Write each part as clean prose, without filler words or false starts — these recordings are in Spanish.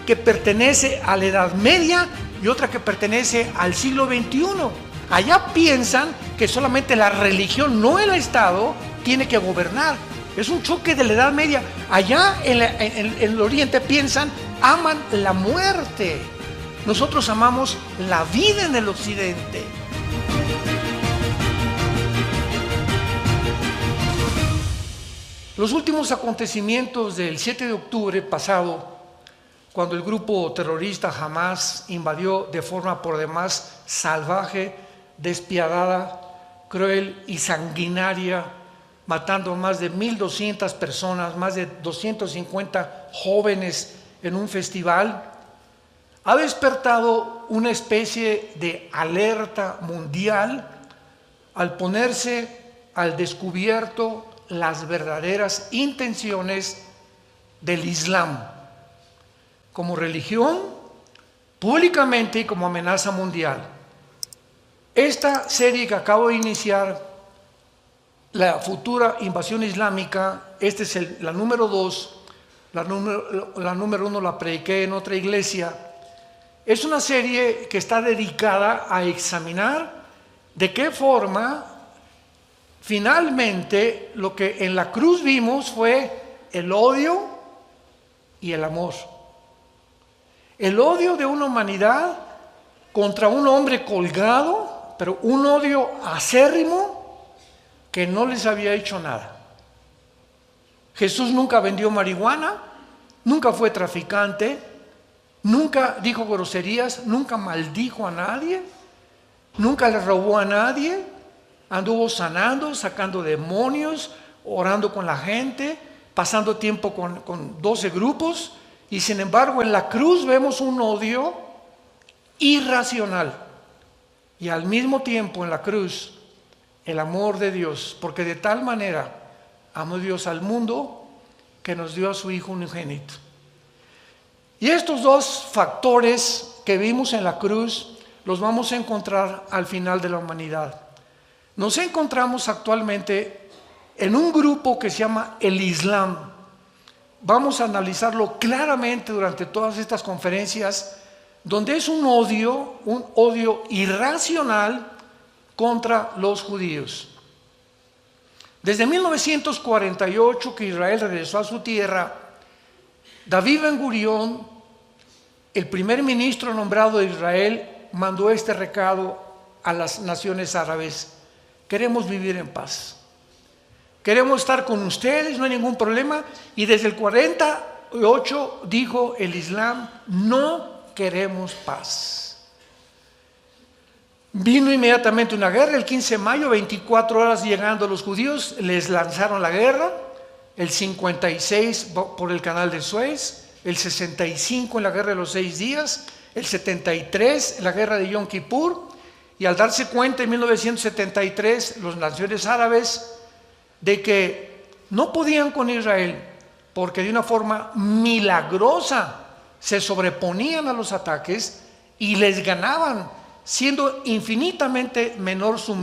que pertenece a la Edad Media y otra que pertenece al siglo XXI. Allá piensan que solamente la religión, no el Estado, tiene que gobernar. Es un choque de la Edad Media. Allá en el Oriente piensan, aman la muerte. Nosotros amamos la vida en el Occidente. Los últimos acontecimientos del 7 de octubre pasado, cuando el grupo terrorista Hamás invadió de forma por demás salvaje, despiadada, cruel y sanguinaria, matando a más de 1,200 personas, más de 250 jóvenes en un festival, ha despertado una especie de alerta mundial al ponerse al descubierto las verdaderas intenciones del Islam como religión, públicamente y como amenaza mundial. Esta serie que acabo de iniciar, la futura invasión islámica, esta es la número 2, la número 1 la prediqué en otra iglesia. Es una serie que está dedicada a examinar de qué forma finalmente lo que en la cruz vimos fue el odio y el amor. El odio de una humanidad contra un hombre colgado, pero un odio acérrimo que no les había hecho nada. Jesús nunca vendió marihuana, nunca fue traficante, nunca dijo groserías, nunca maldijo a nadie, nunca le robó a nadie, anduvo sanando, sacando demonios, orando con la gente, pasando tiempo con 12 grupos, y sin embargo en la cruz vemos un odio irracional, y al mismo tiempo en la cruz el amor de Dios, porque de tal manera amó Dios al mundo que nos dio a su Hijo unigénito. Y estos dos factores que vimos en la cruz los vamos a encontrar al final de la humanidad. Nos encontramos actualmente en un grupo que se llama el Islam. Vamos a analizarlo claramente durante todas estas conferencias, donde es un odio irracional contra los judíos. Desde 1948 que Israel regresó a su tierra, David Ben-Gurión, el primer ministro nombrado de Israel, mandó este recado a las naciones árabes: queremos vivir en paz, queremos estar con ustedes, no hay ningún problema. Y desde el 48 dijo el Islam: no queremos paz. Vino inmediatamente una guerra, el 15 de mayo, 24 horas llegando los judíos, les lanzaron la guerra, el 56 por el canal de Suez, el 65 en la guerra de los 6 días, el 73 en la guerra de Yom Kippur, y al darse cuenta en 1973 las naciones árabes de que no podían con Israel, porque de una forma milagrosa se sobreponían a los ataques y les ganaban, siendo infinitamente menor su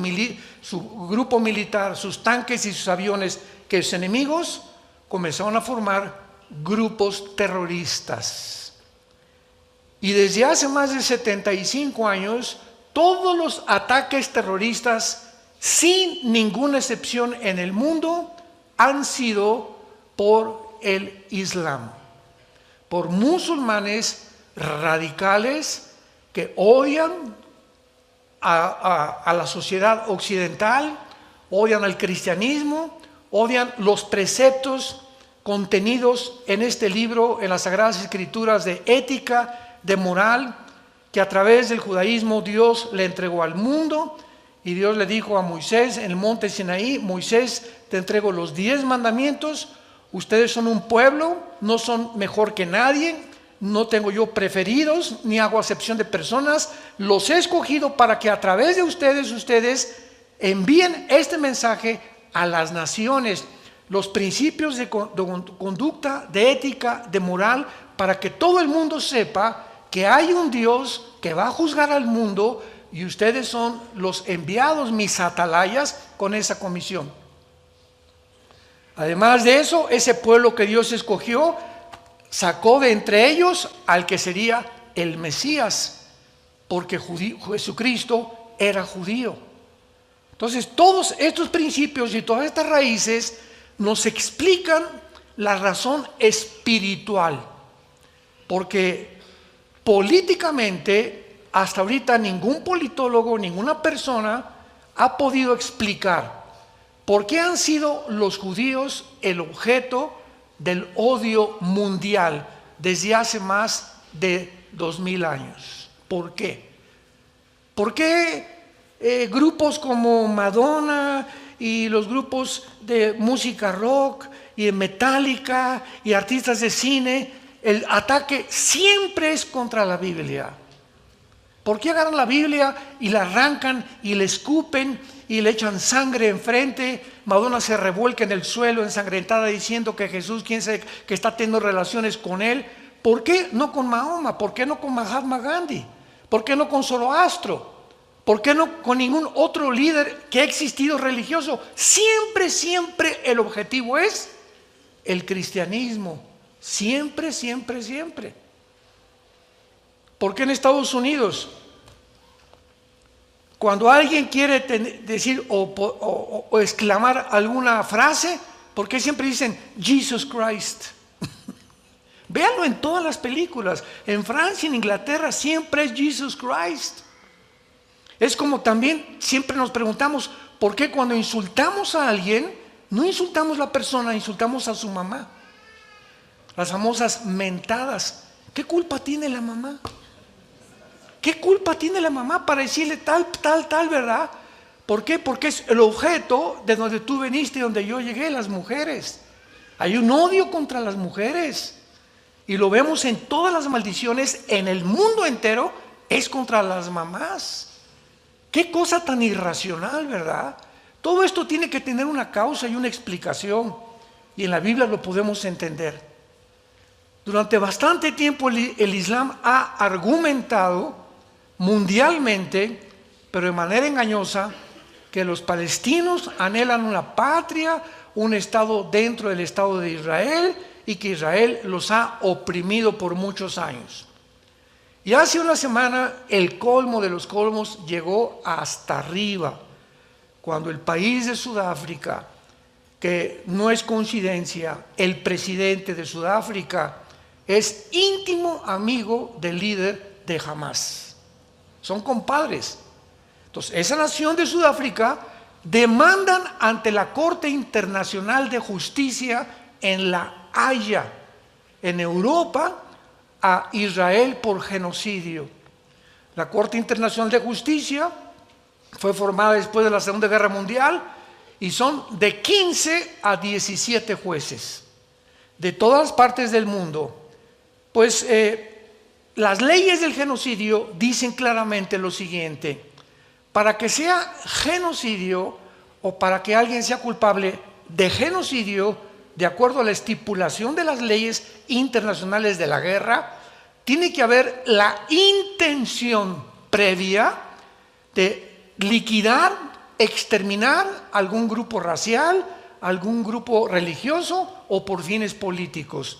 grupo militar, sus tanques y sus aviones que sus enemigos, comenzaron a formar grupos terroristas. Y desde hace más de 75 años, todos los ataques terroristas, sin ninguna excepción en el mundo, han sido por el Islam, por musulmanes radicales que odian a la sociedad occidental, odian al cristianismo, odian los preceptos contenidos en este libro, en las Sagradas Escrituras, de ética, de moral, que a través del judaísmo Dios le entregó al mundo. Y Dios le dijo a Moisés en el monte Sinaí: Moisés, te entrego los 10 mandamientos, ustedes son un pueblo, no son mejor que nadie, no tengo yo preferidos, ni hago acepción de personas, los he escogido para que a través de ustedes envíen este mensaje a las naciones, los principios de conducta, de ética, de moral, para que todo el mundo sepa que hay un Dios que va a juzgar al mundo, y ustedes son los enviados, mis atalayas, con esa comisión. Además de eso, ese pueblo que Dios escogió sacó de entre ellos al que sería el Mesías, porque Jesucristo era judío. Entonces, todos estos principios y todas estas raíces nos explican la razón espiritual, porque políticamente hasta ahorita ningún politólogo, ninguna persona ha podido explicar por qué han sido los judíos el objeto del odio mundial desde hace más de 2000 años. ¿Por qué? ¿Por qué grupos como Madonna y los grupos de música rock y de Metallica y artistas de cine, el ataque siempre es contra la Biblia? ¿Por qué agarran la Biblia y la arrancan y le escupen y le echan sangre enfrente? Madonna se revuelca en el suelo ensangrentada diciendo que Jesús, quién sabe, que está teniendo relaciones con él. ¿Por qué no con Mahoma? ¿Por qué no con Mahatma Gandhi? ¿Por qué no con Zoroastro? ¿Por qué no con ningún otro líder que ha existido religioso? Siempre el objetivo es el cristianismo. Siempre. ¿Por qué en Estados Unidos, cuando alguien quiere decir o exclamar alguna frase, por qué siempre dicen Jesus Christ? Véanlo en todas las películas. En Francia, en Inglaterra, siempre es Jesus Christ. Es como también siempre nos preguntamos, ¿por qué cuando insultamos a alguien, no insultamos a la persona, insultamos a su mamá? Las famosas mentadas. ¿Qué culpa tiene la mamá? ¿Qué culpa tiene la mamá para decirle tal, verdad? ¿Por qué? Porque es el objeto de donde tú veniste y donde yo llegué, las mujeres. Hay un odio contra las mujeres. Y lo vemos en todas las maldiciones en el mundo entero, es contra las mamás. Qué cosa tan irracional, ¿verdad? Todo esto tiene que tener una causa y una explicación, y en la Biblia lo podemos entender. Durante bastante tiempo el Islam ha argumentado mundialmente, pero de manera engañosa, que los palestinos anhelan una patria, un estado dentro del Estado de Israel, y que Israel los ha oprimido por muchos años. Y hace una semana el colmo de los colmos llegó hasta arriba, cuando el país de Sudáfrica, que no es coincidencia, el presidente de Sudáfrica es íntimo amigo del líder de Hamas. Son compadres. Entonces, esa nación de Sudáfrica demandan ante la Corte Internacional de Justicia en La Haya, en Europa, a Israel por genocidio. La Corte Internacional de Justicia fue formada después de la Segunda Guerra Mundial y son de 15 a 17 jueces de todas partes del mundo. Pues las leyes del genocidio dicen claramente lo siguiente: para que sea genocidio o para que alguien sea culpable de genocidio, de acuerdo a la estipulación de las leyes internacionales de la guerra, tiene que haber la intención previa de liquidar, exterminar algún grupo racial, algún grupo religioso o por fines políticos.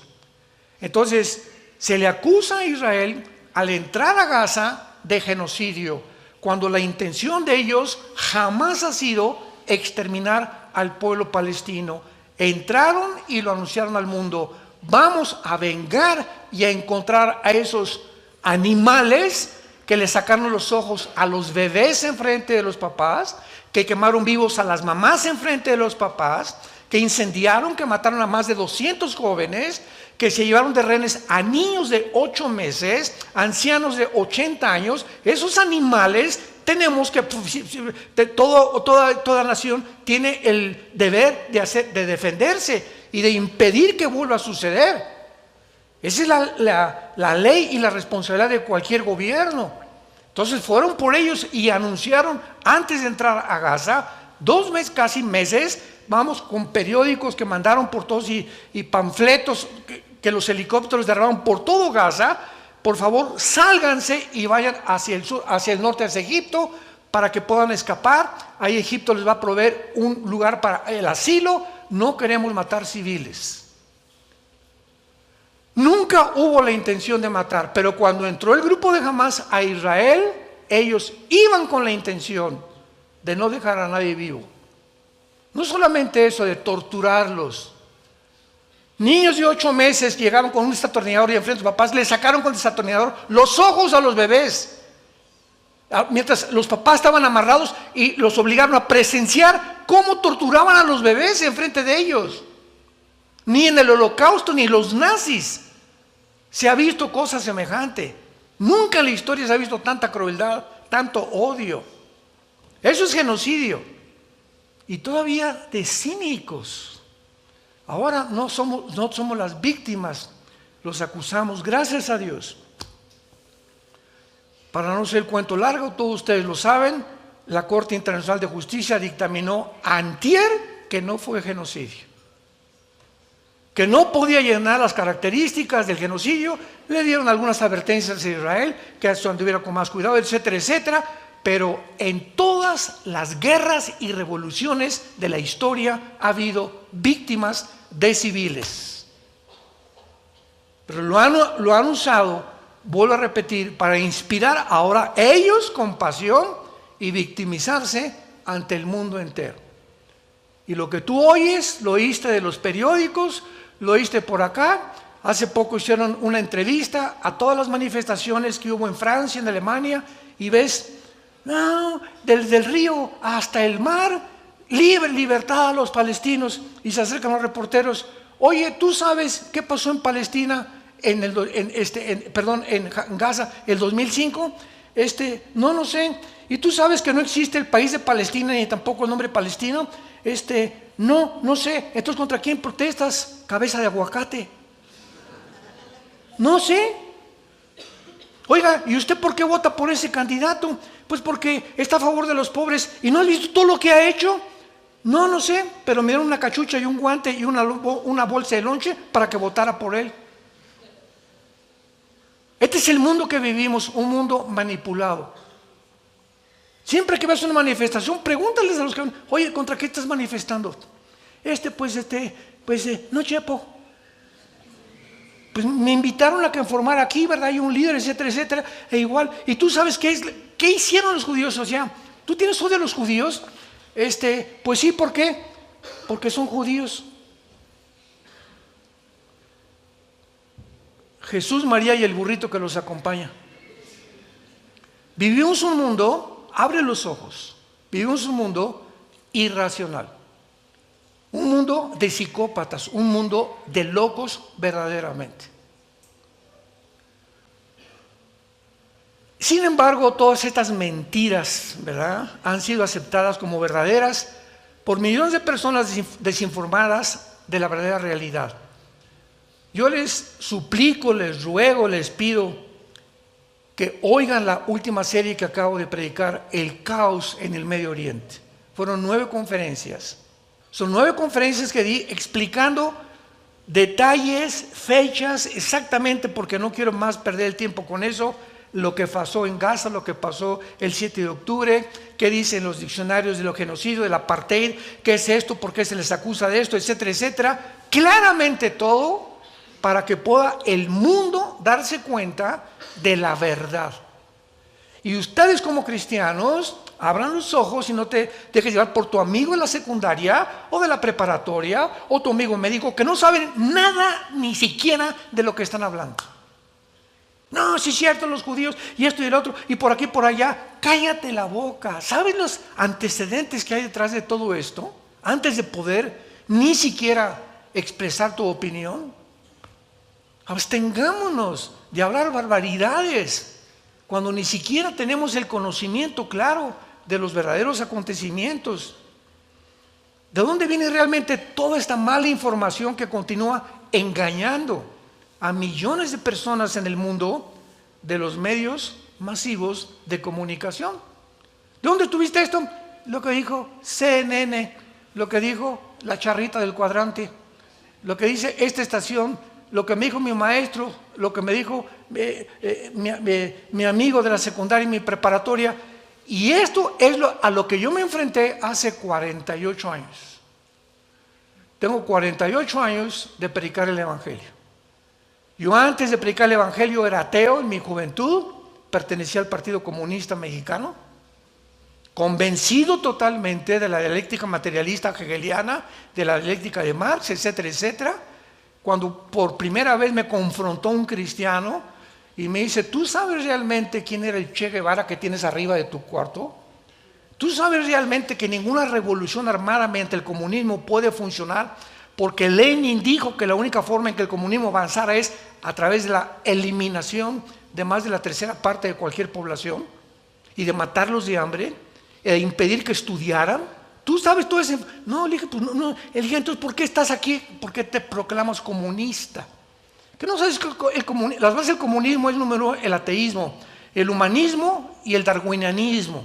Entonces, se le acusa a Israel al entrar a Gaza de genocidio, cuando la intención de ellos jamás ha sido exterminar al pueblo palestino. Entraron y lo anunciaron al mundo: vamos a vengar y a encontrar a esos animales que le sacaron los ojos a los bebés enfrente de los papás, que quemaron vivos a las mamás enfrente de los papás, que incendiaron, que mataron a más de 200 jóvenes, que se llevaron de rehenes a niños de 8 meses, ancianos de 80 años. Esos animales tenemos que, toda nación tiene el deber de defenderse y de impedir que vuelva a suceder. Esa es la ley y la responsabilidad de cualquier gobierno. Entonces fueron por ellos y anunciaron antes de entrar a Gaza, 2 meses, casi meses, vamos, con periódicos que mandaron por todos y panfletos que los helicópteros derrabaron por todo Gaza: por favor, sálganse y vayan hacia el sur, hacia el norte, hacia Egipto, para que puedan escapar. Ahí Egipto les va a proveer un lugar para el asilo. No queremos matar civiles. Nunca hubo la intención de matar, pero cuando entró el grupo de Hamás a Israel, ellos iban con la intención de no dejar a nadie vivo. No solamente eso, de torturarlos. Niños de 8 meses llegaban con un desatornillador y enfrente de sus papás, le sacaron con el desatornillador los ojos a los bebés. Mientras los papás estaban amarrados y los obligaron a presenciar cómo torturaban a los bebés enfrente de ellos. Ni en el Holocausto ni los nazis se ha visto cosa semejante. Nunca en la historia se ha visto tanta crueldad, tanto odio. Eso es genocidio. Y todavía de cínicos. Ahora no somos las víctimas, los acusamos, gracias a Dios. Para no ser el cuento largo, todos ustedes lo saben, la Corte Internacional de Justicia dictaminó antier que no fue genocidio, que no podía llenar las características del genocidio. Le dieron algunas advertencias a Israel, que anduviera con más cuidado, etcétera, etcétera. Pero en todas las guerras y revoluciones de la historia ha habido víctimas de civiles. Pero lo han usado, vuelvo a repetir, para inspirar ahora ellos compasión y victimizarse ante el mundo entero. Y lo que tú oyes, lo oíste de los periódicos, lo oíste por acá. Hace poco hicieron una entrevista a todas las manifestaciones que hubo en Francia, en Alemania, y ves, no, desde el río hasta el mar, libertad a los palestinos. Y se acercan los reporteros. Oye, ¿tú sabes qué pasó en Palestina en Gaza el 2005? No sé. ¿Y tú sabes que no existe el país de Palestina ni tampoco el nombre palestino? No sé. Entonces, ¿contra quién protestas, cabeza de aguacate? No sé. Oiga, ¿y usted por qué vota por ese candidato? Pues porque está a favor de los pobres. ¿Y no has visto todo lo que ha hecho? No sé, pero me dieron una cachucha y un guante y una bolsa de lonche para que votara por él. Este es el mundo que vivimos, un mundo manipulado. Siempre que veas una manifestación, pregúntales a los que van, oye, ¿contra qué estás manifestando? No, chepo. Pues me invitaron a que formara aquí, ¿verdad? Hay un líder, etcétera, etcétera, e igual. ¿Y tú sabes qué hicieron los judíos? O sea, ¿tú tienes odio a los judíos? Pues sí, ¿por qué? Porque son judíos. Jesús, María y el burrito que los acompaña. Vivimos un mundo, abre los ojos, vivimos un mundo irracional. Un mundo de psicópatas, un mundo de locos verdaderamente. Sin embargo, todas estas mentiras, ¿verdad?, han sido aceptadas como verdaderas por millones de personas desinformadas de la verdadera realidad. Yo les suplico, les ruego, les pido que oigan la última serie que acabo de predicar, El caos en el Medio Oriente. Fueron 9 conferencias. Son 9 conferencias que di explicando detalles, fechas, exactamente, porque no quiero más perder el tiempo con eso, lo que pasó en Gaza, lo que pasó el 7 de octubre, qué dicen los diccionarios de lo genocidio, del apartheid, qué es esto, por qué se les acusa de esto, etcétera, etcétera. Claramente todo para que pueda el mundo darse cuenta de la verdad. Y ustedes como cristianos, abran los ojos y no te dejes llevar por tu amigo de la secundaria o de la preparatoria o tu amigo médico que no saben nada ni siquiera de lo que están hablando. No, sí es cierto, los judíos y esto y el otro y por aquí y por allá. Cállate la boca. ¿Sabes los antecedentes que hay detrás de todo esto? Antes de poder ni siquiera expresar tu opinión. Abstengámonos de hablar barbaridades cuando ni siquiera tenemos el conocimiento claro de los verdaderos acontecimientos. ¿De dónde viene realmente toda esta mala información que continúa engañando a millones de personas en el mundo de los medios masivos de comunicación? ¿De dónde tuviste esto? Lo que dijo CNN, lo que dijo la charrita del cuadrante, lo que dice esta estación, lo que me dijo mi maestro, lo que me dijo mi amigo de la secundaria y mi preparatoria. Y esto es a lo que yo me enfrenté hace 48 años. Tengo 48 años de predicar el Evangelio. Yo antes de predicar el Evangelio era ateo en mi juventud, pertenecía al Partido Comunista Mexicano, convencido totalmente de la dialéctica materialista hegeliana, de la dialéctica de Marx, etcétera, etcétera. Cuando por primera vez me confrontó un cristiano y me dice: ¿tú sabes realmente quién era el Che Guevara que tienes arriba de tu cuarto? ¿Tú sabes realmente que ninguna revolución armada mediante el comunismo puede funcionar? Porque Lenin dijo que la única forma en que el comunismo avanzara es a través de la eliminación de más de la tercera parte de cualquier población y de matarlos de hambre, e impedir que estudiaran. ¿Tú sabes todo eso? No, le dije, pues no. Le dije, entonces, ¿por qué estás aquí? ¿Por qué te proclamas comunista? ¿Que no sabes que las bases del comunismo es número uno, el ateísmo, el humanismo y el darwinianismo?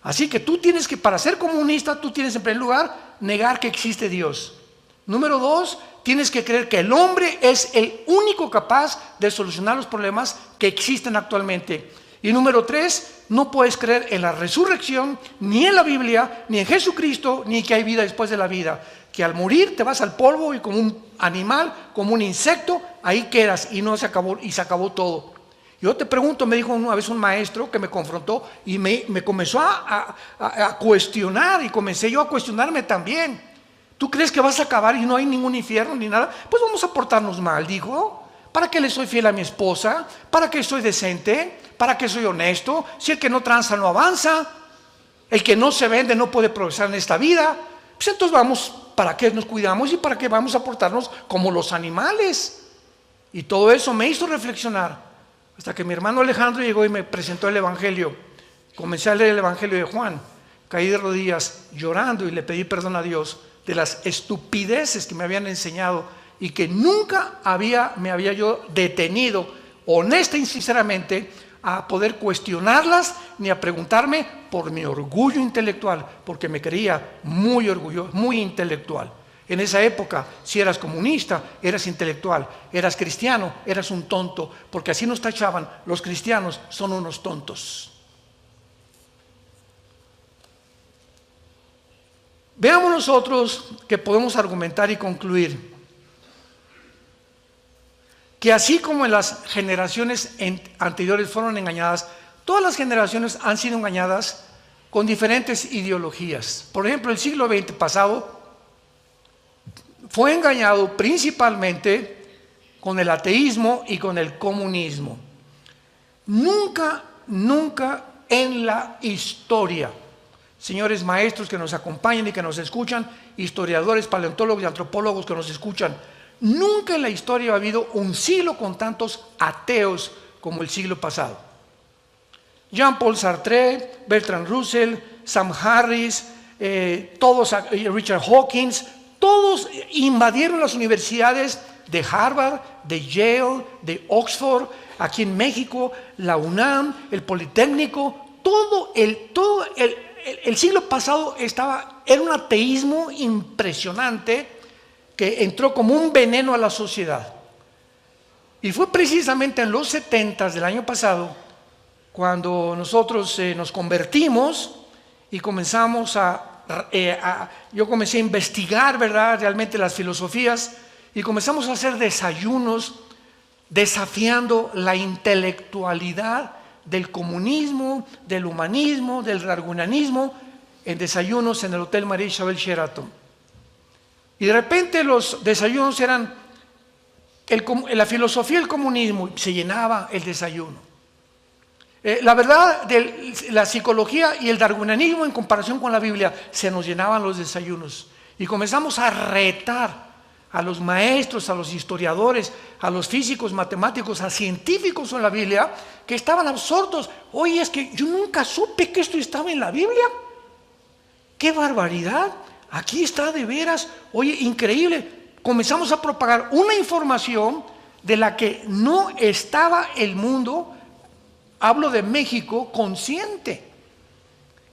Así que tú tienes que, para ser comunista, tú tienes en primer lugar negar que existe Dios. Número dos, tienes que creer que el hombre es el único capaz de solucionar los problemas que existen actualmente. Y número tres, no puedes creer en la resurrección, ni en la Biblia, ni en Jesucristo, ni que hay vida después de la vida. Que al morir te vas al polvo y como un animal, como un insecto, ahí quedas y no se acabó, y se acabó todo. Yo te pregunto, me dijo una vez un maestro que me confrontó y me comenzó a cuestionar, y comencé yo a cuestionarme también. ¿Tú crees que vas a acabar y no hay ningún infierno ni nada? Pues vamos a portarnos mal, dijo. ¿Para qué le soy fiel a mi esposa? ¿Para qué soy decente? ¿Para qué soy honesto? Si el que no tranza no avanza, el que no se vende no puede progresar en esta vida. Pues entonces vamos, ¿para qué nos cuidamos y para qué vamos a portarnos como los animales? Y todo eso me hizo reflexionar, hasta que mi hermano Alejandro llegó y me presentó el Evangelio. Comencé a leer el Evangelio de Juan, caí de rodillas llorando y le pedí perdón a Dios de las estupideces que me habían enseñado y que nunca me había yo detenido, honesta y sinceramente, a poder cuestionarlas ni a preguntarme por mi orgullo intelectual, porque me creía muy orgulloso, muy intelectual. En esa época, si eras comunista, eras intelectual, eras cristiano, eras un tonto, porque así nos tachaban: los cristianos son unos tontos. Veamos nosotros que podemos argumentar y concluir que así como en las generaciones anteriores fueron engañadas, todas las generaciones han sido engañadas con diferentes ideologías. Por ejemplo, el siglo XX pasado fue engañado principalmente con el ateísmo y con el comunismo. Nunca en la historia, señores maestros que nos acompañan y que nos escuchan, historiadores, paleontólogos y antropólogos que nos escuchan, nunca en la historia ha habido un siglo con tantos ateos como el siglo pasado. Jean-Paul Sartre, Bertrand Russell, Sam Harris, Richard Hawkins, todos invadieron las universidades de Harvard, de Yale, de Oxford, aquí en México, la UNAM, el Politécnico. Todo el siglo pasado era un ateísmo impresionante que entró como un veneno a la sociedad. Y fue precisamente en los 70 del año pasado cuando nosotros nos convertimos y comenzamos yo comencé a investigar, ¿verdad?, realmente las filosofías, y comenzamos a hacer desayunos desafiando la intelectualidad del comunismo, del humanismo, del darwinianismo, en desayunos en el Hotel María Isabel Sheraton. Y de repente los desayunos eran la filosofía del comunismo, se llenaba el desayuno. La verdad de la psicología y el darwinianismo en comparación con la Biblia, se nos llenaban los desayunos. Y comenzamos a retar a los maestros, a los historiadores, a los físicos, matemáticos, a científicos en la Biblia, que estaban absortos. Oye, es que yo nunca supe que esto estaba en la Biblia. ¡Qué barbaridad! Aquí está de veras. Oye, increíble. Comenzamos a propagar una información de la que no estaba el mundo, hablo de México, consciente.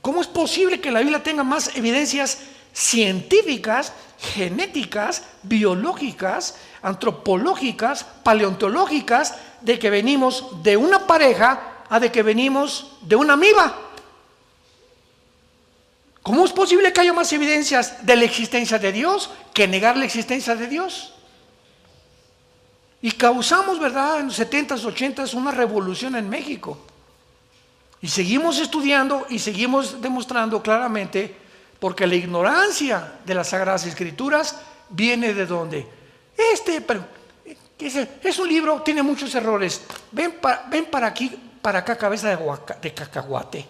¿Cómo es posible que la Biblia tenga más evidencias científicas, genéticas, biológicas, antropológicas, paleontológicas, de que venimos de una pareja a de que venimos de una amiba? ¿Cómo es posible que haya más evidencias de la existencia de Dios que negar la existencia de Dios? Y causamos, ¿verdad?, en los 70s, 80s una revolución en México. Y seguimos estudiando y seguimos demostrando claramente, porque la ignorancia de las Sagradas Escrituras viene de dónde. Es un libro, tiene muchos errores. Ven para aquí, para acá, cabeza de cacahuate.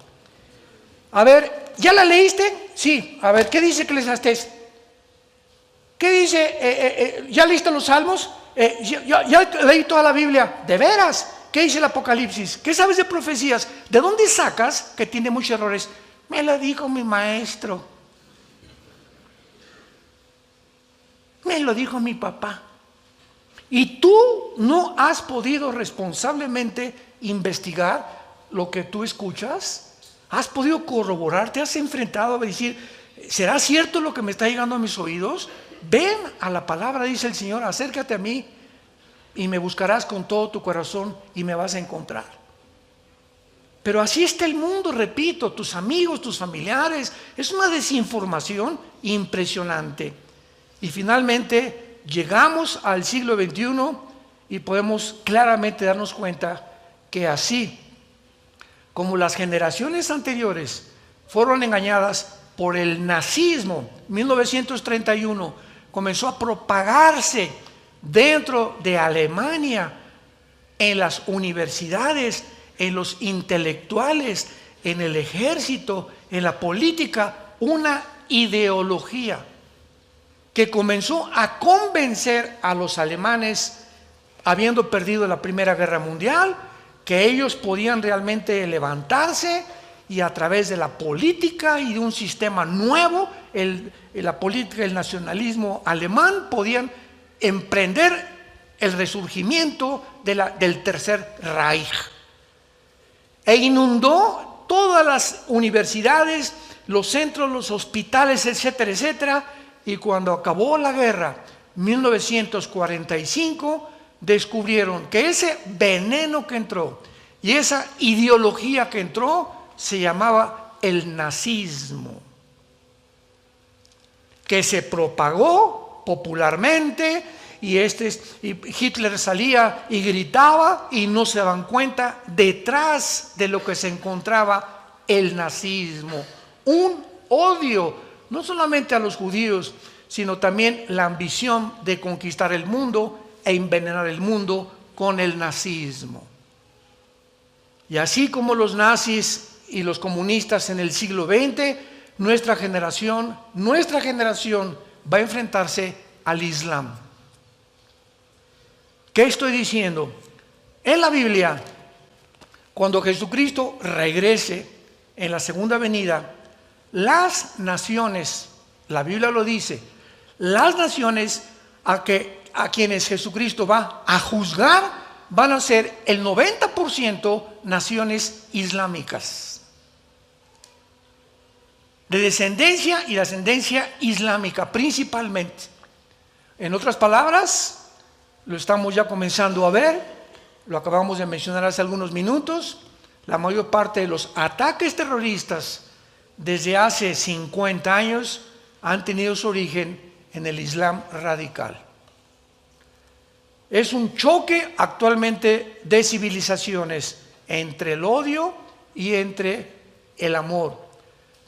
A ver, ¿ya la leíste? Sí. A ver, ¿qué dice Eclesiastés? ¿Qué dice? ¿Ya leíste los Salmos? Ya leí toda la Biblia. ¿De veras? ¿Qué dice el Apocalipsis? ¿Qué sabes de profecías? ¿De dónde sacas que tiene muchos errores? Me lo dijo mi maestro. Me lo dijo mi papá. Y tú no has podido responsablemente investigar lo que tú escuchas. ¿Has podido corroborar? ¿Te has enfrentado a decir, ¿será cierto lo que me está llegando a mis oídos? Ven a la palabra, dice el Señor, acércate a mí y me buscarás con todo tu corazón y me vas a encontrar. Pero así está el mundo, repito, tus amigos, tus familiares. Es una desinformación impresionante. Y finalmente llegamos al siglo XXI y podemos claramente darnos cuenta que así como las generaciones anteriores fueron engañadas por el nazismo, 1931 comenzó a propagarse dentro de Alemania, en las universidades, en los intelectuales, en el ejército, en la política, una ideología que comenzó a convencer a los alemanes, habiendo perdido la Primera Guerra Mundial, que ellos podían realmente levantarse y a través de la política y de un sistema nuevo, la política, el nacionalismo alemán, podían emprender el resurgimiento del Tercer Reich. E inundó todas las universidades, los centros, los hospitales, etcétera, etcétera. Y cuando acabó la guerra, 1945, descubrieron que ese veneno que entró y esa ideología que entró se llamaba el nazismo, que se propagó popularmente y Hitler salía y gritaba y no se daban cuenta detrás de lo que se encontraba el nazismo, un odio no solamente a los judíos, sino también la ambición de conquistar el mundo e envenenar el mundo con el nazismo. Y así como los nazis y los comunistas en el siglo XX, nuestra generación va a enfrentarse al Islam. ¿Qué estoy diciendo? En la Biblia, cuando Jesucristo regrese en la segunda venida, las naciones, la Biblia lo dice, las naciones a quienes Jesucristo va a juzgar van a ser el 90% naciones islámicas, de descendencia y de ascendencia islámica principalmente. En otras palabras, lo estamos ya comenzando a ver, lo acabamos de mencionar hace algunos minutos, la mayor parte de los ataques terroristas desde hace 50 años han tenido su origen en el Islam radical. Es un choque actualmente de civilizaciones entre el odio y entre el amor.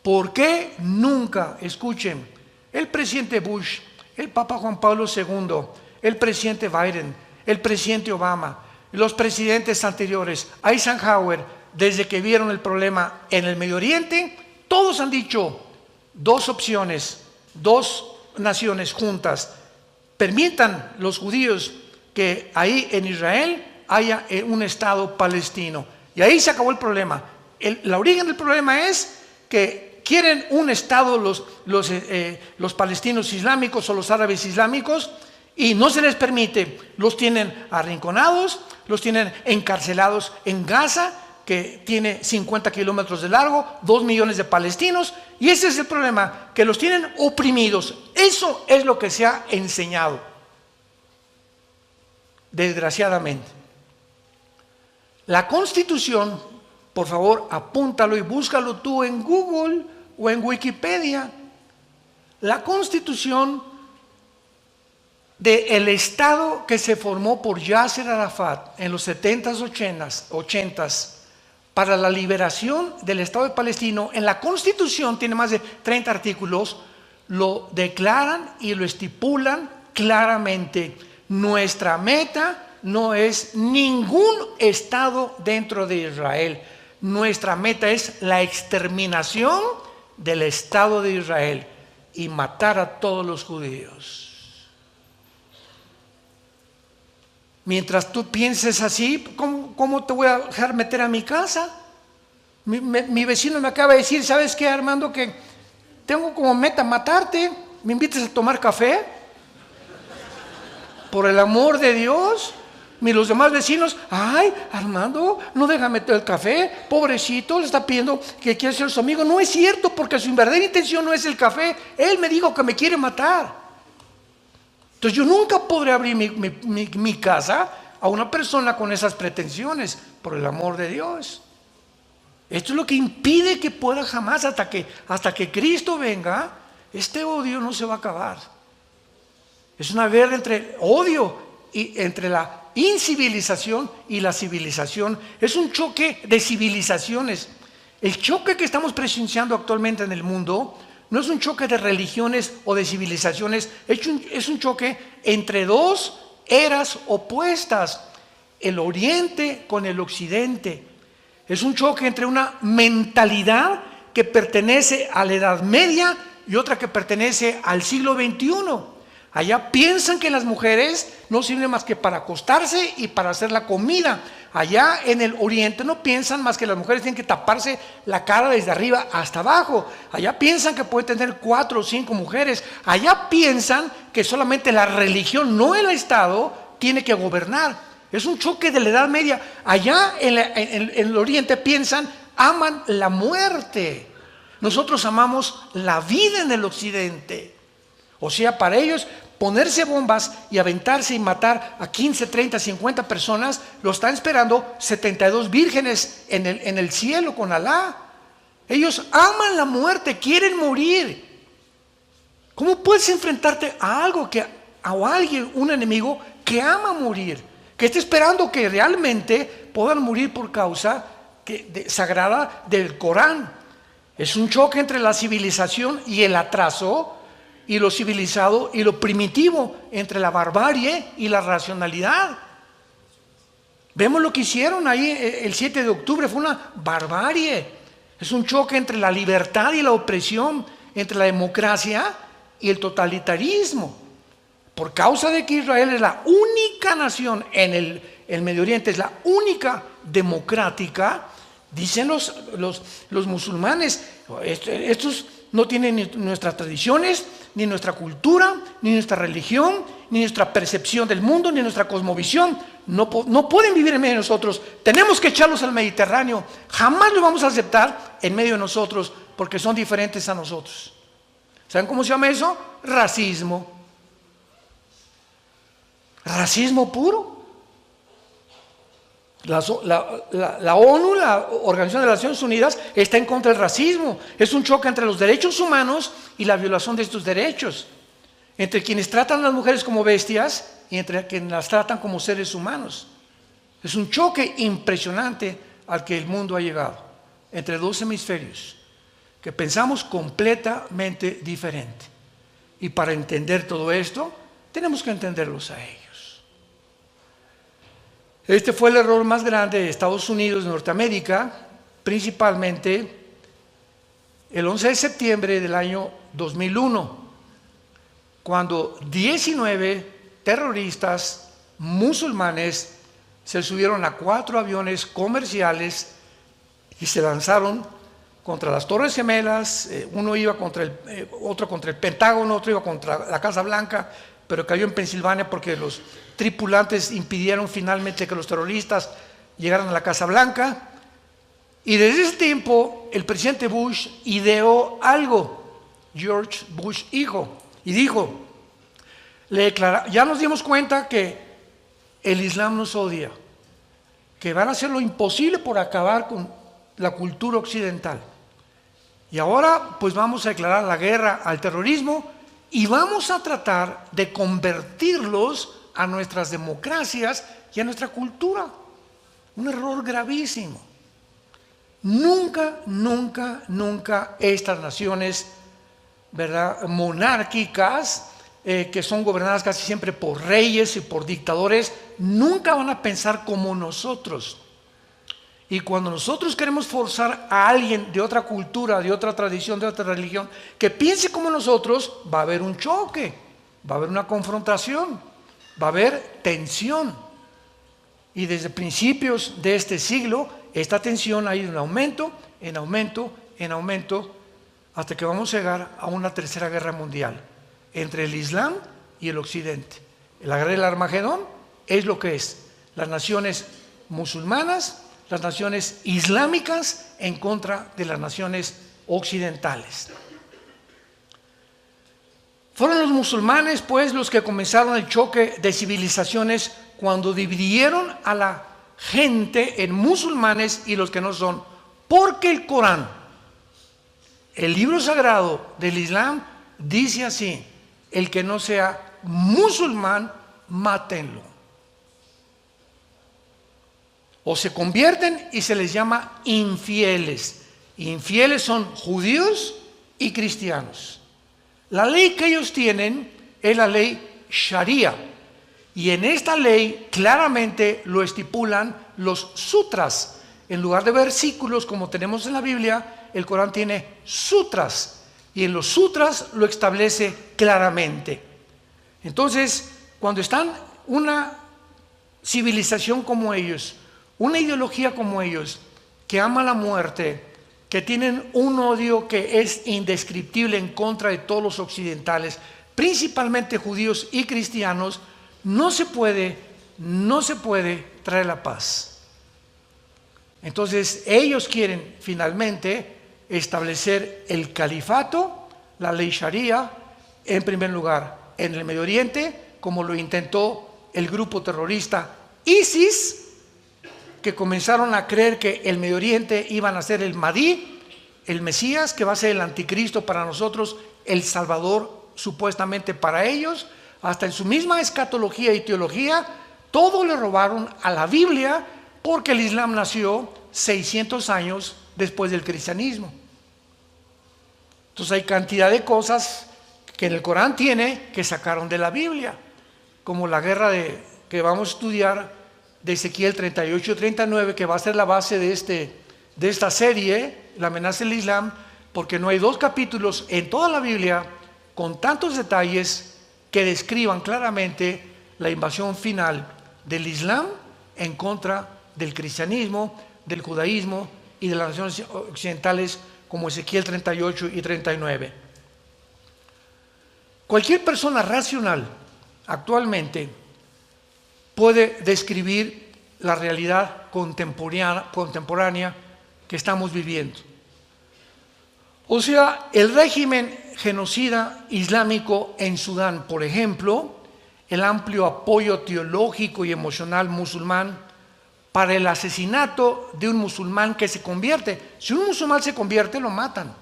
¿Por qué nunca, escuchen, el presidente Bush, el Papa Juan Pablo II, el presidente Biden, el presidente Obama, los presidentes anteriores, Eisenhower, desde que vieron el problema en el Medio Oriente, todos han dicho dos opciones, dos naciones juntas, permitan los judíos que ahí en Israel haya un Estado palestino. Y ahí se acabó el problema. La origen del problema es que quieren un Estado los palestinos islámicos o los árabes islámicos y no se les permite. Los tienen arrinconados, los tienen encarcelados en Gaza, que tiene 50 kilómetros de largo, 2 millones de palestinos, y ese es el problema, que los tienen oprimidos. Eso es lo que se ha enseñado, desgraciadamente. La Constitución, por favor, apúntalo y búscalo tú en Google o en Wikipedia. La Constitución del Estado que se formó por Yasser Arafat en los 70s, 80s, para la liberación del Estado de Palestina, en la Constitución, tiene más de 30 artículos, lo declaran y lo estipulan claramente. Nuestra meta no es ningún Estado dentro de Israel. Nuestra meta es la exterminación del Estado de Israel y matar a todos los judíos. Mientras tú pienses así, ¿cómo te voy a dejar meter a mi casa? Mi vecino me acaba de decir, ¿sabes qué, Armando? Que tengo como meta matarte. ¿Me invitas a tomar café? Por el amor de Dios. Y los demás vecinos, ay, Armando, no deja meter el café, pobrecito, le está pidiendo que quiere ser su amigo. No es cierto, porque su verdadera intención no es el café. Él me dijo que me quiere matar. Entonces yo nunca podré abrir mi casa a una persona con esas pretensiones, por el amor de Dios. Esto es lo que impide que pueda jamás, hasta que Cristo venga, este odio no se va a acabar. Es una guerra entre odio y entre la incivilización y la civilización. Es un choque de civilizaciones. El choque que estamos presenciando actualmente en el mundo no es un choque de religiones o de civilizaciones, es un choque entre dos eras opuestas, el Oriente con el Occidente. Es un choque entre una mentalidad que pertenece a la Edad Media y otra que pertenece al siglo XXI. Allá piensan que las mujeres no sirven más que para acostarse y para hacer la comida. Allá en el Oriente no piensan más que las mujeres tienen que taparse la cara desde arriba hasta abajo. Allá piensan que pueden tener 4 o 5 mujeres. Allá piensan que solamente la religión, no el Estado, tiene que gobernar. Es un choque de la Edad Media. Allá en el Oriente piensan, aman la muerte. Nosotros amamos la vida en el Occidente. O sea, para ellos ponerse bombas y aventarse y matar a 15, 30, 50 personas, lo están esperando 72 vírgenes en el cielo con Alá. Ellos aman la muerte, quieren morir. ¿Cómo puedes enfrentarte a algo a alguien, un enemigo que ama morir, que está esperando que realmente puedan morir por causa sagrada del Corán? Es un choque entre la civilización y el atraso, y lo civilizado y lo primitivo, entre la barbarie y la racionalidad. Vemos lo que hicieron ahí el 7 de octubre, fue una barbarie. Es un choque entre la libertad y la opresión, entre la democracia y el totalitarismo. Por causa de que Israel es la única nación en el Medio Oriente, es la única democrática, dicen los musulmanes, estos no tienen ni nuestras tradiciones, ni nuestra cultura, ni nuestra religión, ni nuestra percepción del mundo, ni nuestra cosmovisión. No pueden vivir en medio de nosotros. Tenemos que echarlos al Mediterráneo. Jamás lo vamos a aceptar en medio de nosotros, porque son diferentes a nosotros. ¿Saben cómo se llama eso? Racismo. Racismo puro. La ONU, la Organización de las Naciones Unidas, está en contra del racismo. Es un choque entre los derechos humanos y la violación de estos derechos, entre quienes tratan a las mujeres como bestias y entre quienes las tratan como seres humanos. Es un choque impresionante al que el mundo ha llegado, entre dos hemisferios que pensamos completamente diferente. Y para entender todo esto, tenemos que entenderlos a ellos. Este fue el error más grande de Estados Unidos, de Norteamérica, principalmente el 11 de septiembre del año 2001, cuando 19 terroristas musulmanes se subieron a 4 aviones comerciales y se lanzaron contra las Torres Gemelas. Uno iba otro contra el Pentágono, otro iba contra la Casa Blanca, pero cayó en Pensilvania porque los tripulantes impidieron finalmente que los terroristas llegaran a la Casa Blanca. Y desde ese tiempo el presidente Bush ideó algo, George Bush hijo, y dijo, ya nos dimos cuenta que el Islam nos odia, que van a hacer lo imposible por acabar con la cultura occidental. Y ahora pues vamos a declarar la guerra al terrorismo y vamos a tratar de convertirlos a nuestras democracias y a nuestra cultura. Un error gravísimo. Nunca, nunca, nunca estas naciones, ¿verdad?, monárquicas, que son gobernadas casi siempre por reyes y por dictadores, nunca van a pensar como nosotros. Y cuando nosotros queremos forzar a alguien de otra cultura, de otra tradición, de otra religión, que piense como nosotros, va a haber un choque, va a haber una confrontación, va a haber tensión. Y desde principios de este siglo, esta tensión ha ido en aumento, en aumento, en aumento, hasta que vamos a llegar a una tercera guerra mundial entre el Islam y el Occidente. La guerra del Armagedón es lo que es: las naciones musulmanas, las naciones islámicas en contra de las naciones occidentales. Fueron los musulmanes, pues, los que comenzaron el choque de civilizaciones cuando dividieron a la gente en musulmanes y los que no son, porque el Corán, el libro sagrado del Islam, dice así: el que no sea musulmán, mátenlo. O se convierten y se les llama infieles. Infieles son judíos y cristianos. La ley que ellos tienen es la ley Sharia, y en esta ley claramente lo estipulan los sutras. En lugar de versículos como tenemos en la Biblia, el Corán tiene sutras, y en los sutras lo establece claramente. Entonces, cuando están una civilización como ellos, una ideología como ellos, que ama la muerte, que tienen un odio que es indescriptible en contra de todos los occidentales, principalmente judíos y cristianos, no se puede traer la paz. Entonces ellos quieren finalmente establecer el califato, la ley Sharia, en primer lugar en el Medio Oriente, como lo intentó el grupo terrorista ISIS, que comenzaron a creer que el Medio Oriente iban a ser el Mahdi, el Mesías, que va a ser el anticristo para nosotros, el Salvador supuestamente para ellos. Hasta en su misma escatología y teología, todo le robaron a la Biblia, porque el Islam nació 600 años después del cristianismo. Entonces hay cantidad de cosas que en el Corán tiene que sacaron de la Biblia, como la guerra que vamos a estudiar de Ezequiel 38 y 39, que va a ser la base de esta serie, la amenaza del Islam, porque no hay dos capítulos en toda la Biblia con tantos detalles que describan claramente la invasión final del Islam en contra del cristianismo, del judaísmo y de las naciones occidentales, como Ezequiel 38 y 39. Cualquier persona racional actualmente puede describir la realidad contemporánea que estamos viviendo. O sea, el régimen genocida islámico en Sudán, por ejemplo, el amplio apoyo teológico y emocional musulmán para el asesinato de un musulmán que se convierte. Si un musulmán se convierte, lo matan,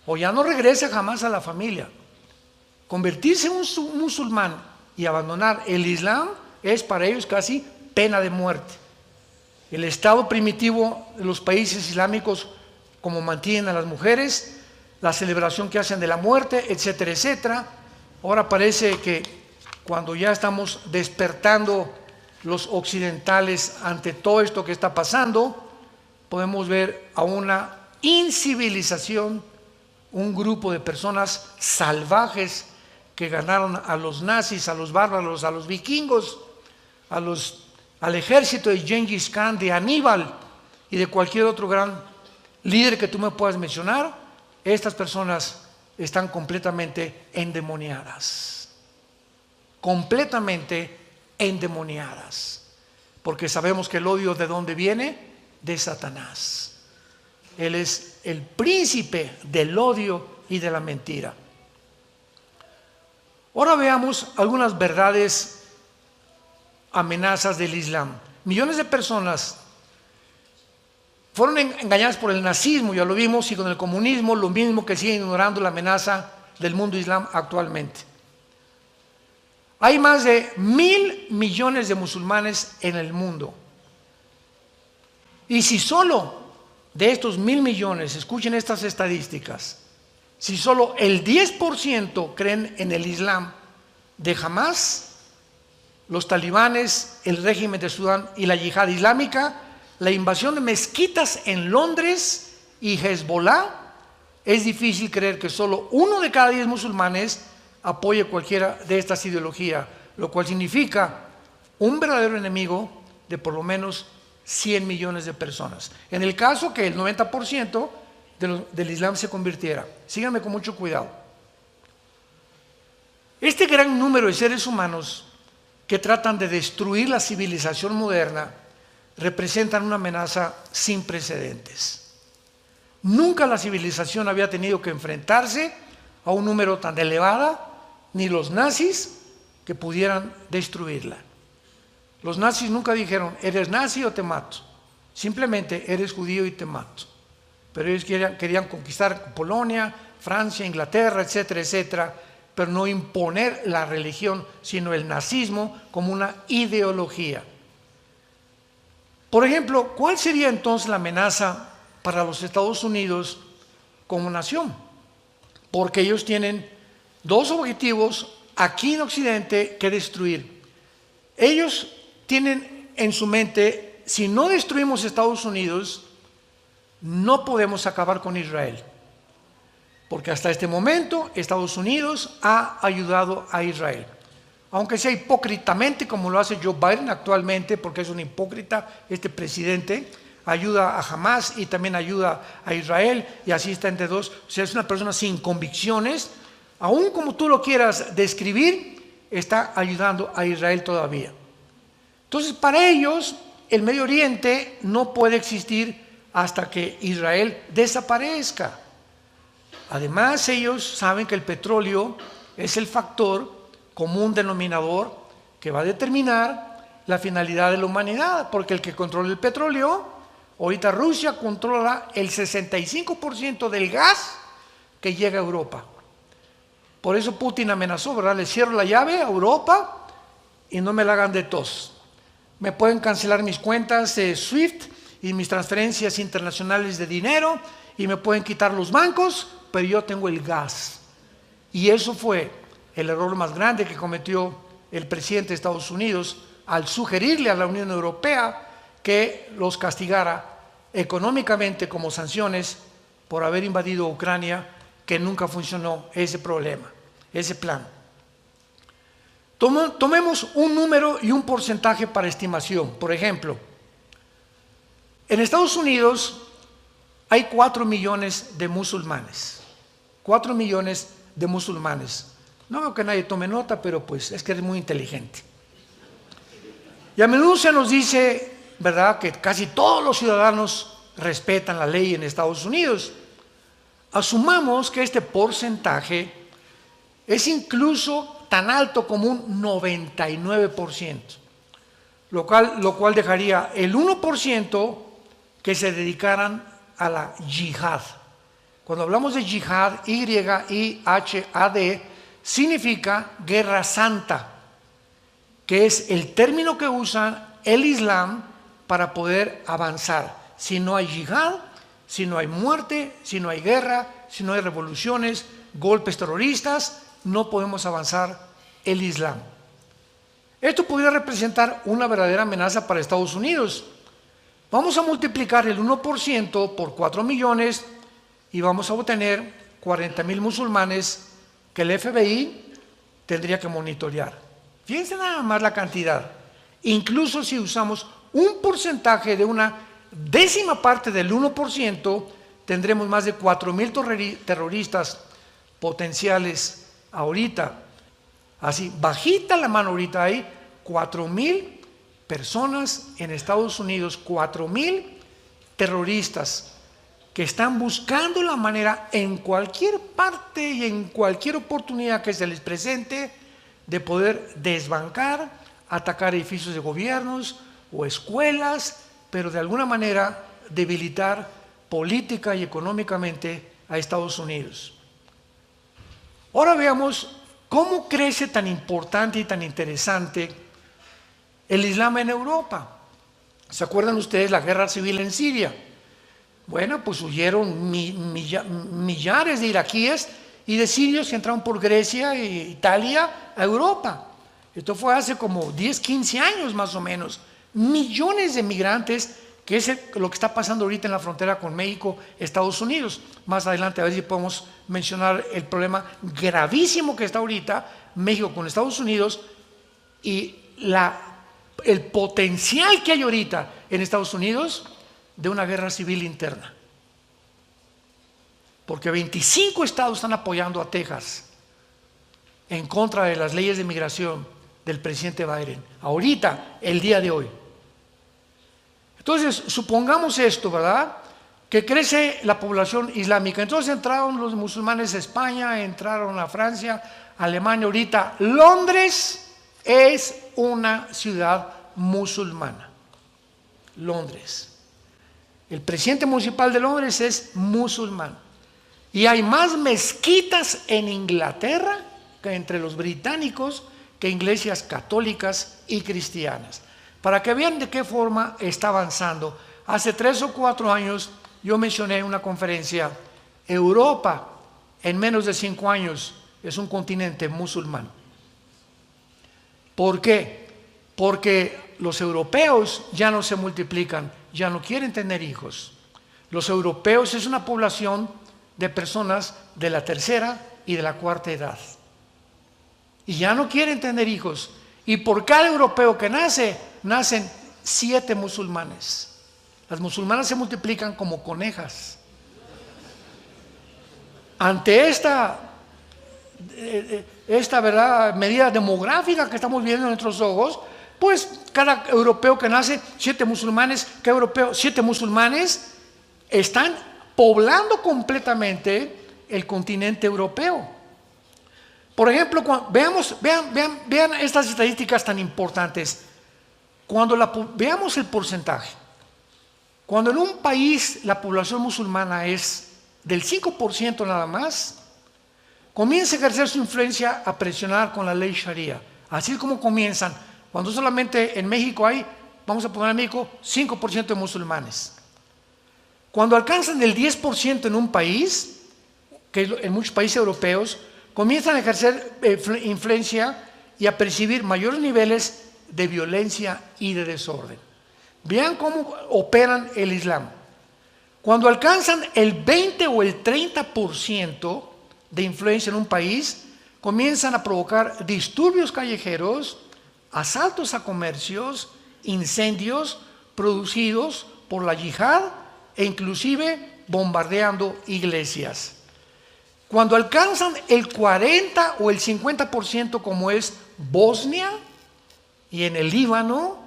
o ya no regresa jamás a la familia. Convertirse en un musulmán y abandonar el Islam es para ellos casi pena de muerte. El estado primitivo de los países islámicos, como mantienen a las mujeres, la celebración que hacen de la muerte, etcétera, etcétera. Ahora parece que cuando ya estamos despertando los occidentales ante todo esto que está pasando, podemos ver a una incivilización, un grupo de personas salvajes que ganaron a los nazis, a los bárbaros, a los vikingos, al ejército de Gengis Khan, de Aníbal y de cualquier otro gran líder que tú me puedas mencionar. Estas personas están completamente endemoniadas, porque sabemos que el odio, ¿de dónde viene? De Satanás. Él es el príncipe del odio y de la mentira. Ahora veamos algunas verdades, amenazas del Islam. Millones de personas fueron engañadas por el nazismo, ya lo vimos, y con el comunismo lo mismo, que siguen ignorando la amenaza del mundo islam actualmente. Hay más de 1.000 millones de musulmanes en el mundo. Y si solo de estos 1.000 millones, escuchen estas estadísticas, si solo el 10% creen en el Islam de Hamás, los talibanes, el régimen de Sudán y la yihad islámica, la invasión de mezquitas en Londres y Hezbollah, es difícil creer que solo 1 de cada 10 musulmanes apoye cualquiera de estas ideologías, lo cual significa un verdadero enemigo de por lo menos 100 millones de personas. En el caso que el 90% del Islam se convirtiera. Síganme con mucho cuidado. Este gran número de seres humanos que tratan de destruir la civilización moderna representan una amenaza sin precedentes. Nunca la civilización había tenido que enfrentarse a un número tan elevado, ni los nazis que pudieran destruirla. Los nazis nunca dijeron, eres nazi o te mato. Simplemente, eres judío y te mato. Pero ellos querían conquistar Polonia, Francia, Inglaterra, etcétera, etcétera, pero no imponer la religión, sino el nazismo como una ideología. Por ejemplo, ¿cuál sería entonces la amenaza para los Estados Unidos como nación? Porque ellos tienen 2 objetivos aquí en Occidente que destruir. Ellos tienen en su mente, si no destruimos Estados Unidos, no podemos acabar con Israel. Porque hasta este momento Estados Unidos ha ayudado a Israel. Aunque sea hipócritamente, como lo hace Joe Biden actualmente, porque es un hipócrita este presidente, ayuda a Hamás y también ayuda a Israel, y así está entre dos. O sea, es una persona sin convicciones, aún como tú lo quieras describir, está ayudando a Israel todavía. Entonces, para ellos, el Medio Oriente no puede existir hasta que Israel desaparezca. Además, ellos saben que el petróleo es el factor común denominador que va a determinar la finalidad de la humanidad, porque el que controla el petróleo, ahorita Rusia controla el 65% del gas que llega a Europa. Por eso Putin amenazó, ¿verdad? Le cierro la llave a Europa y no me la hagan de tos. Me pueden cancelar mis cuentas de SWIFT y mis transferencias internacionales de dinero y me pueden quitar los bancos, pero yo tengo el gas. Y eso fue el error más grande que cometió el presidente de Estados Unidos al sugerirle a la Unión Europea que los castigara económicamente como sanciones por haber invadido Ucrania, que nunca funcionó ese problema, ese plan. Tomemos un número y un porcentaje para estimación. Por ejemplo, en Estados Unidos hay 4 millones de musulmanes. 4 millones de musulmanes. No veo que nadie tome nota, pero pues es que eres muy inteligente. Y a menudo se nos dice, ¿verdad?, que casi todos los ciudadanos respetan la ley en Estados Unidos. Asumamos que este porcentaje es incluso tan alto como un 99%, lo cual dejaría el 1% que se dedicaran a la yihad. Cuando hablamos de yihad, Y-I-H-A-D, significa guerra santa, que es el término que usa el Islam para poder avanzar. Si no hay yihad, si no hay muerte, si no hay guerra, si no hay revoluciones, golpes terroristas, no podemos avanzar el Islam. Esto podría representar una verdadera amenaza para Estados Unidos. Vamos a multiplicar el 1% por 4 millones y vamos a obtener 40,000 musulmanes que el FBI tendría que monitorear. Fíjense nada más la cantidad. Incluso si usamos un porcentaje de una décima parte del 1%, tendremos más de 4,000 terroristas potenciales ahorita. Así, bajita la mano ahorita hay 4,000 personas en Estados Unidos, 4,000 terroristas que están buscando la manera en cualquier parte y en cualquier oportunidad que se les presente de poder desbancar, atacar edificios de gobiernos o escuelas, pero de alguna manera debilitar política y económicamente a Estados Unidos. Ahora veamos cómo crece tan importante y tan interesante el Islam en Europa. ¿Se acuerdan ustedes la guerra civil en Siria? Bueno, pues huyeron millares de iraquíes y de sirios que entraron por Grecia e Italia a Europa. Esto fue hace como 10, 15 años más o menos. Millones de migrantes, que es lo que está pasando ahorita en la frontera con México, Estados Unidos. Más adelante a ver si podemos mencionar el problema gravísimo que está ahorita México con Estados Unidos y el potencial que hay ahorita en Estados Unidos de una guerra civil interna. Porque 25 estados están apoyando a Texas en contra de las leyes de migración del presidente Biden, ahorita, el día de hoy. Entonces, supongamos esto, ¿verdad? Que crece la población islámica. Entonces entraron los musulmanes a España, entraron a Francia, Alemania. Ahorita Londres es una ciudad musulmana. Londres. El presidente municipal de Londres es musulmán. Y hay más mezquitas en Inglaterra que entre los británicos que iglesias católicas y cristianas. Para que vean de qué forma está avanzando. Hace 3 o 4 años yo mencioné en una conferencia, Europa en menos de 5 años es un continente musulmán. ¿Por qué? Porque los europeos ya no se multiplican, ya no quieren tener hijos. Los europeos es una población de personas de la tercera y de la cuarta edad. Y ya no quieren tener hijos. Y por cada europeo que nace, nacen 7 musulmanes. Las musulmanas se multiplican como conejas. Ante esta ¿verdad? Medida demográfica que estamos viendo en nuestros ojos, pues cada europeo que nace, 7 musulmanes, cada europeo, 7 musulmanes están poblando completamente el continente europeo. Por ejemplo, vean estas estadísticas tan importantes. Cuando veamos el porcentaje, cuando en un país la población musulmana es del 5% nada más, comienza a ejercer su influencia a presionar con la ley Sharia. Así es como comienzan. Cuando solamente en México hay, vamos a poner en México, 5% de musulmanes. Cuando alcanzan el 10% en un país, que en muchos países europeos, comienzan a ejercer influencia y a percibir mayores niveles de violencia y de desorden. Vean cómo operan el Islam. Cuando alcanzan el 20 o el 30% de influencia en un país, comienzan a provocar disturbios callejeros, asaltos a comercios, incendios producidos por la yihad e inclusive bombardeando iglesias. Cuando alcanzan el 40 o el 50% como es Bosnia y en el Líbano,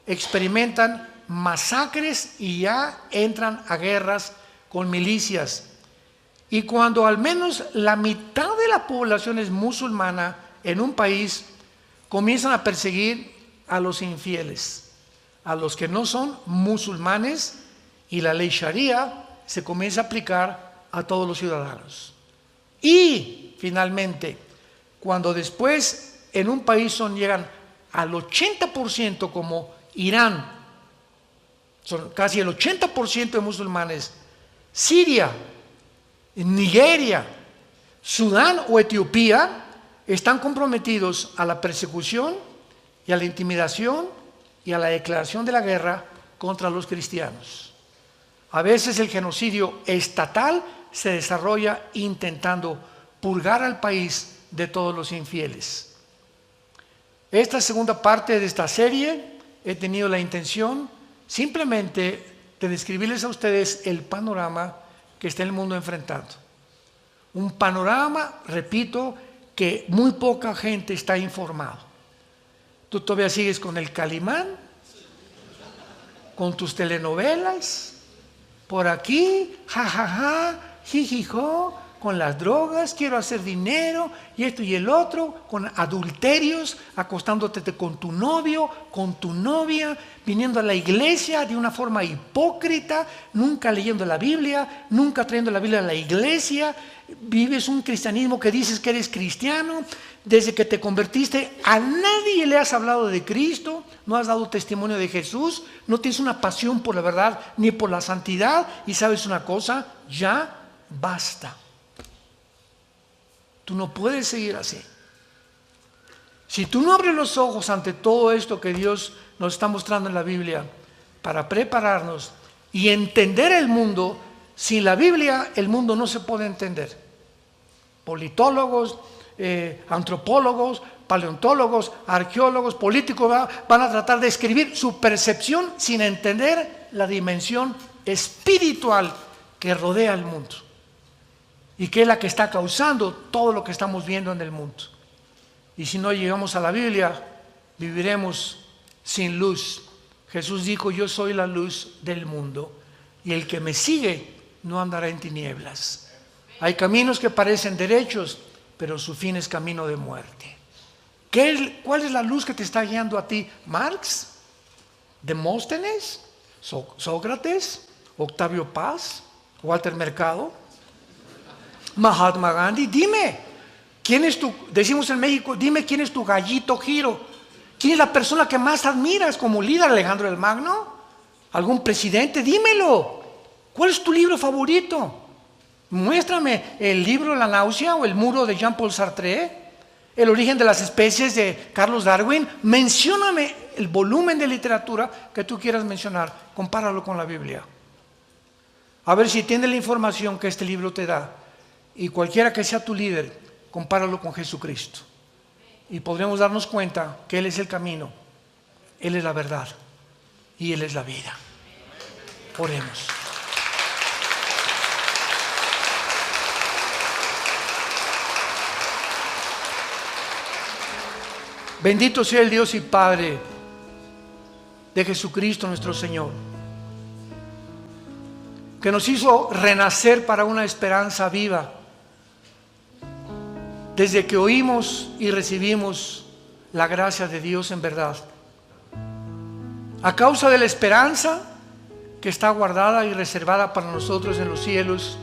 experimentan masacres y ya entran a guerras con milicias. Y cuando al menos la mitad de la población es musulmana en un país, comienzan a perseguir a los infieles, a los que no son musulmanes, y la ley Sharia se comienza a aplicar a todos los ciudadanos. Y finalmente, cuando después en un país llegan al 80% como Irán, son casi el 80% de musulmanes, Siria, Nigeria, Sudán o Etiopía están comprometidos a la persecución y a la intimidación y a la declaración de la guerra contra los cristianos. A veces el genocidio estatal se desarrolla intentando purgar al país de todos los infieles. Esta segunda parte de esta serie he tenido la intención simplemente de describirles a ustedes el panorama que está el mundo enfrentando. Un panorama, repito, que muy poca gente está informado. Tú todavía sigues con el Calimán, con tus telenovelas, por aquí, jajaja, jijijo, con las drogas, quiero hacer dinero y esto y el otro, con adulterios, acostándote con tu novio, con tu novia, viniendo a la iglesia de una forma hipócrita, nunca leyendo la Biblia, nunca trayendo la Biblia a la iglesia. Vives un cristianismo que dices que eres cristiano, desde que te convertiste a nadie le has hablado de Cristo, no has dado testimonio de Jesús, no tienes una pasión por la verdad ni por la santidad, y sabes una cosa, ya basta. Tú no puedes seguir así. Si tú no abres los ojos ante todo esto que Dios nos está mostrando en la Biblia para prepararnos y entender el mundo, sin la Biblia el mundo no se puede entender. Politólogos, antropólogos, paleontólogos, arqueólogos, políticos van a tratar de escribir su percepción sin entender la dimensión espiritual que rodea al mundo y que es la que está causando todo lo que estamos viendo en el mundo. Y si no llegamos a la Biblia, viviremos sin luz. Jesús dijo: yo soy la luz del mundo, y el que me sigue no andará en tinieblas. Hay caminos que parecen derechos, pero su fin es camino de muerte. ¿Cuál es la luz que te está guiando a ti? ¿Marx? ¿Demóstenes? ¿Sócrates? ¿Octavio Paz? ¿Walter Mercado? ¿Mahatma Gandhi? Dime, ¿quién es decimos en México, dime quién es tu gallito Giro? ¿Quién es la persona que más admiras como líder? ¿Alejandro el Magno? ¿Algún presidente? Dímelo. ¿Cuál es tu libro favorito? Muéstrame el libro La náusea o El muro de Jean-Paul Sartre, El origen de las especies de Carlos Darwin. Mencióname el volumen de literatura que tú quieras mencionar, compáralo con la Biblia. A ver si tienes la información que este libro te da, y cualquiera que sea tu líder, compáralo con Jesucristo. Y podremos darnos cuenta que Él es el camino, Él es la verdad y Él es la vida. Oremos. Bendito sea el Dios y Padre de Jesucristo nuestro Señor, que nos hizo renacer para una esperanza viva desde que oímos y recibimos la gracia de Dios en verdad. A causa de la esperanza que está guardada y reservada para nosotros en los cielos,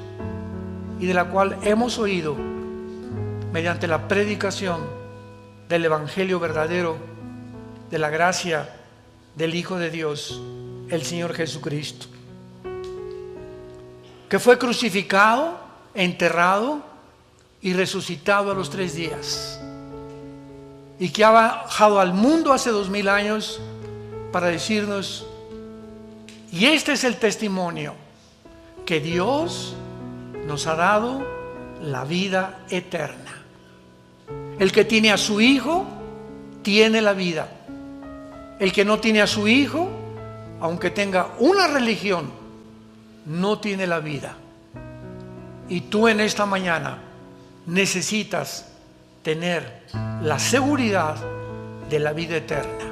y de la cual hemos oído mediante la predicación del Evangelio verdadero, de la gracia del Hijo de Dios, el Señor Jesucristo, que fue crucificado, enterrado y resucitado a los 3 días, y que ha bajado al mundo hace 2000 años para decirnos: y este es el testimonio, que Dios nos ha dado la vida eterna. El que tiene a su Hijo tiene la vida. El que no tiene a su Hijo, aunque tenga una religión, no tiene la vida. Y tú en esta mañana necesitas tener la seguridad de la vida eterna.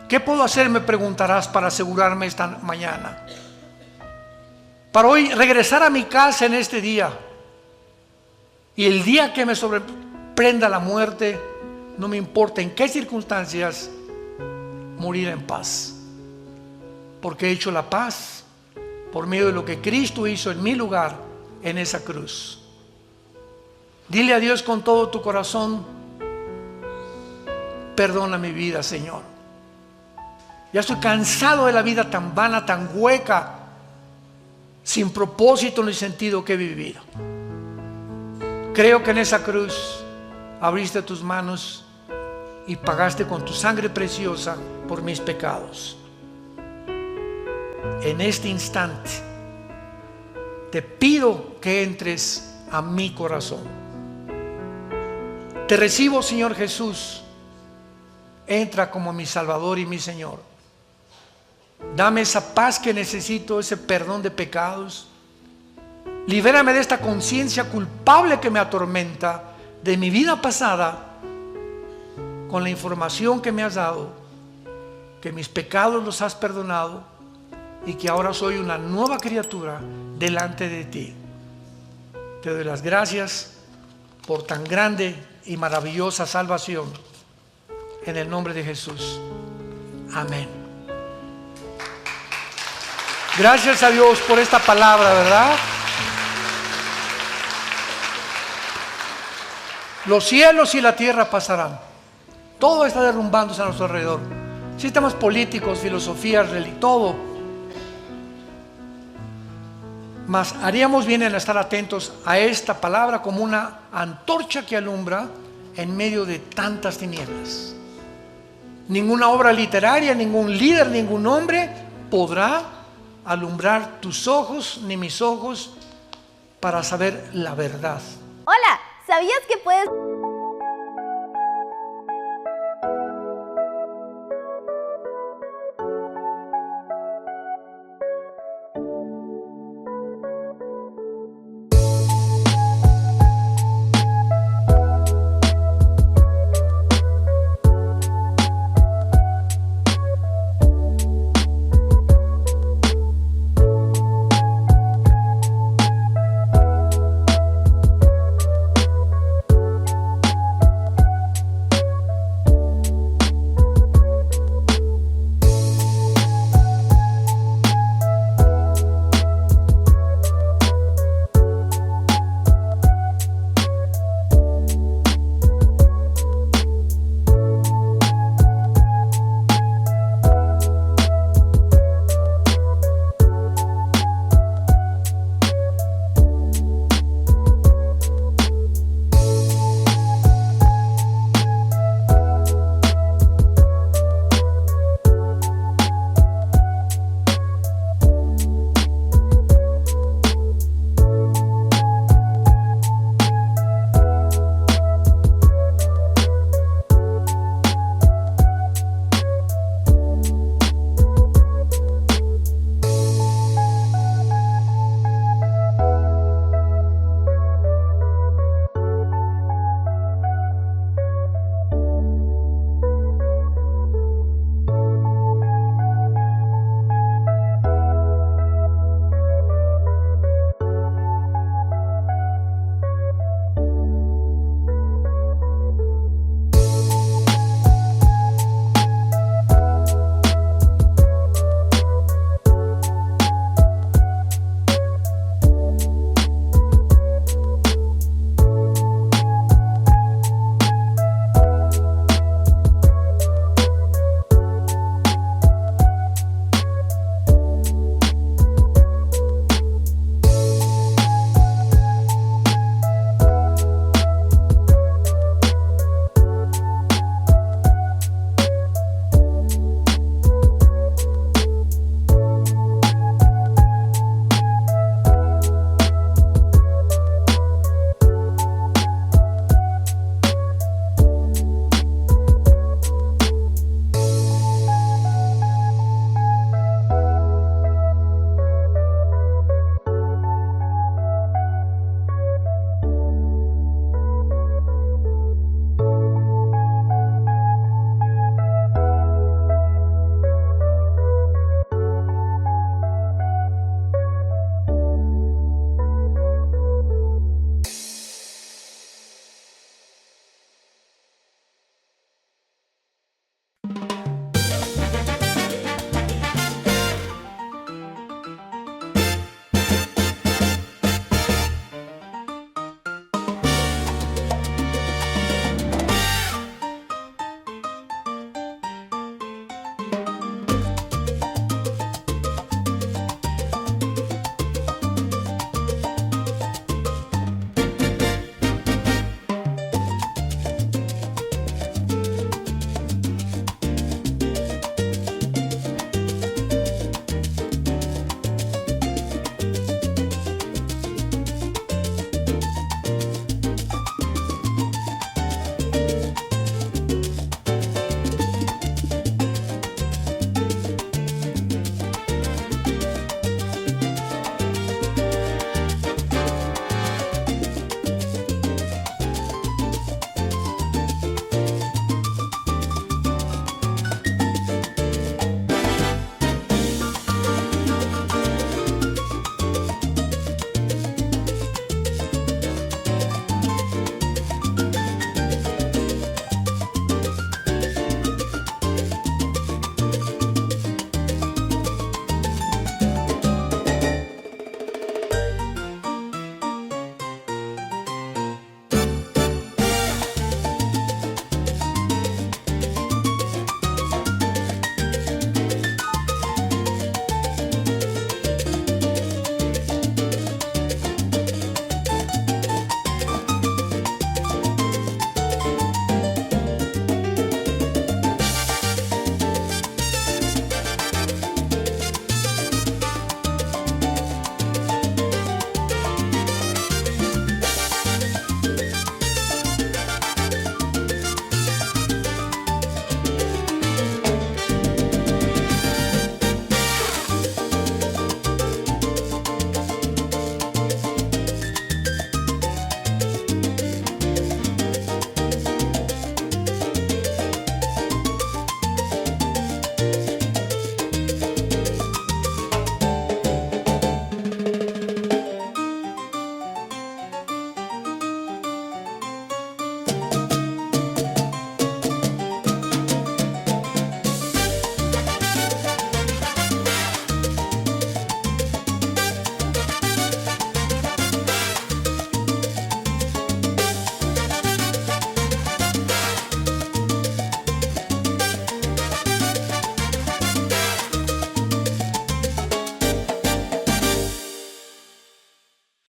¿Qué puedo hacer?, me preguntarás, para asegurarme esta mañana. Para hoy regresar a mi casa en este día, y el día que me sorprenda la muerte, no me importa en qué circunstancias, morir en paz, porque he hecho la paz por medio de lo que Cristo hizo en mi lugar en esa cruz. Dile a Dios con todo tu corazón: perdona mi vida, Señor. Ya estoy cansado de la vida tan vana, tan hueca, sin propósito ni sentido que he vivido. Creo que en esa cruz abriste tus manos y pagaste con tu sangre preciosa por mis pecados. En este instante te pido que entres a mi corazón. Te recibo, Señor Jesús. Entra como mi Salvador y mi Señor. Dame esa paz que necesito, ese perdón de pecados. Libérame de esta conciencia culpable que me atormenta, de mi vida pasada, con la información que me has dado, que mis pecados los has perdonado y que ahora soy una nueva criatura delante de ti. Te doy las gracias por tan grande y maravillosa salvación. En el nombre de Jesús. Amén. Gracias a Dios por esta palabra, ¿verdad? Los cielos y la tierra pasarán. Todo está derrumbándose a nuestro alrededor. Sistemas políticos, filosofías, todo. Mas haríamos bien en estar atentos a esta palabra como una antorcha que alumbra en medio de tantas tinieblas. Ninguna obra literaria, ningún líder, ningún hombre podrá alumbrar tus ojos ni mis ojos para saber la verdad. Hola, ¿sabías que puedes